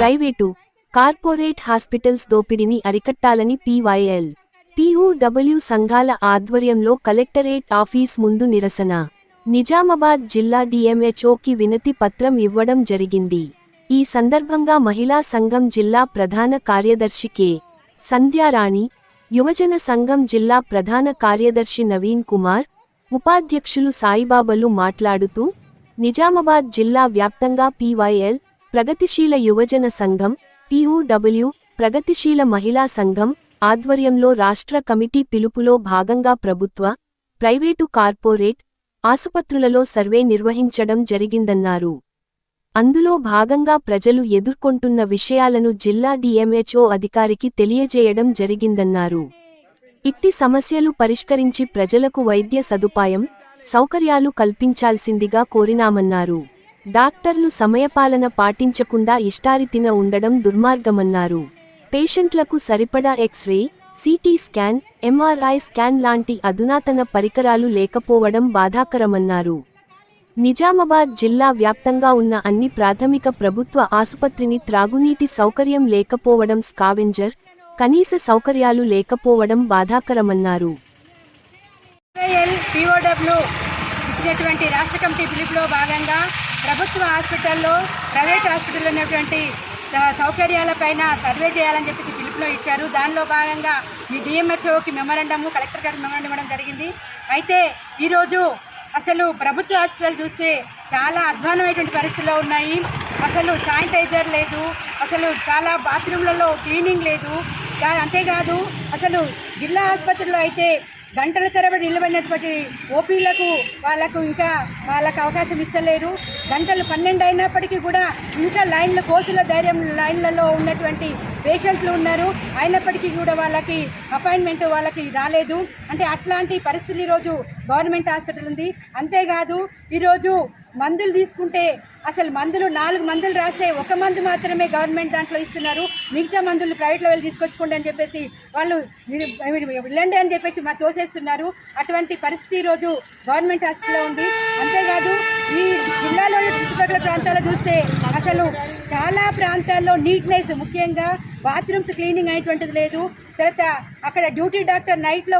Private, corporate hospitals దోపిడీని అరికట్టాలని PYL, POW సంఘాల ఆధ్వర్యంలో కలెక్టరేట్ ఆఫీస్ ముందు నిరసన. నిజామాబాద్ జిల్లా DMHOకి వినతి పత్రం ఇవ్వడం జరిగింది. ఈ సందర్భంగా మహిళా సంఘం జిల్లా ప్రధాన కార్యదర్శి కె. సంధ్యారాణి, యువజన సంఘం జిల్లా ప్రధాన కార్యదర్శి నవీన్ కుమార్, ఉపాధ్యక్షులు సాయిబాబాలు మాట్లాడుతూ, నిజామాబాద్ జిల్లా వ్యాప్తంగా PYL, ప్రగతిశీల యువజన సంఘం, POW, ప్రగతిశీల మహిళా సంఘం ఆధ్వర్యంలో రాష్ట్ర కమిటీ పిలుపులో భాగంగా ప్రభుత్వ, ప్రైవేటు కార్పొరేట్ ఆసుపత్రులలో సర్వే నిర్వహించడం జరిగిందన్నారు. అందులో భాగంగా ప్రజలు ఎదుర్కొంటున్న విషయాలను జిల్లా DMHO అధికారికి తెలియజేయడం జరిగిందన్నారు. ఇట్టి సమస్యలు పరిష్కరించి ప్రజలకు వైద్య సదుపాయం, సౌకర్యాలు కల్పించాల్సిందిగా కోరినామన్నారు. డాక్టర్లు సమయపాలన పాటించకుండా ఇష్టారీతిన ఉండడం దుర్మార్గమన్నారు. పేషెంట్లకు సరిపడా X ray, CT scan, MRI scan లాంటి అధునాతన పరికరాలు లేకపోవడం బాధాకరమన్నారు. నిజామాబాద్ జిల్లా వ్యాప్తంగా ఉన్న అన్ని ప్రాథమిక ప్రభుత్వ ఆసుపత్రిని త్రాగునీటి సౌకర్యం లేకపోవడం, స్కావెంజర్, కనీస సౌకర్యాలు లేకపోవడం బాధాకరమన్నారు. POW ఇచ్చినటువంటి రాష్ట్ర కమిటీ పిలుపులో భాగంగా ప్రభుత్వ హాస్పిటల్లో, ప్రైవేట్ హాస్పిటల్లో ఉన్నటువంటి సౌకర్యాలపైన సర్వే చేయాలని చెప్పి పిలుపులో ఇచ్చారు. దానిలో భాగంగా ఈ DMHOకి మెమరాండము, కలెక్టర్ గారికి మెమరాండం ఇవ్వడం జరిగింది. అయితే ఈరోజు అసలు ప్రభుత్వ హాస్పిటల్ చూస్తే చాలా అధ్వానమైనటువంటి పరిస్థితుల్లో ఉన్నాయి. అసలు శానిటైజర్ లేదు, అసలు చాలా బాత్రూమ్లలో క్లీనింగ్ లేదు. అంతేకాదు అసలు జిల్లా ఆసుపత్రిలో అయితే గంటల తరబడి నిలబడినటువంటి ఓపీలకు వాళ్ళకు అవకాశం ఇస్తలేరు. గంటలు 12 అయినప్పటికీ కూడా ఇంకా కోసుల లైన్లలో ఉన్నటువంటి పేషెంట్లు ఉన్నారు. అయినప్పటికీ కూడా వాళ్ళకి అపాయింట్మెంట్ వాళ్ళకి రాలేదు. అంటే అట్లాంటి పరిస్థితులు ఈరోజు గవర్నమెంట్ హాస్పిటల్ ఉంది. అంతేకాదు ఈరోజు మందులు తీసుకుంటే అసలు 4 మందులు రాస్తే 1 మందు మాత్రమే గవర్నమెంట్ దాంట్లో ఇస్తున్నారు. మిగతా మందులు ప్రైవేట్లో వెళ్ళి తీసుకొచ్చుకోండి అని చెప్పేసి వాళ్ళు వెళ్ళండి అని చెప్పేసి తోసేస్తున్నారు. అటువంటి పరిస్థితి ఈరోజు గవర్నమెంట్ హాస్పిటల్లో ఉంది. అంతేకాదు ఈ జిల్లాలోని చుట్టుపక్కల ప్రాంతాల్లో చూస్తే అసలు చాలా ప్రాంతాల్లో నీట్నెస్, ముఖ్యంగా బాత్రూమ్స్ క్లీనింగ్ అనేటువంటిది లేదు. తర్వాత అక్కడ డ్యూటీ డాక్టర్ నైట్లో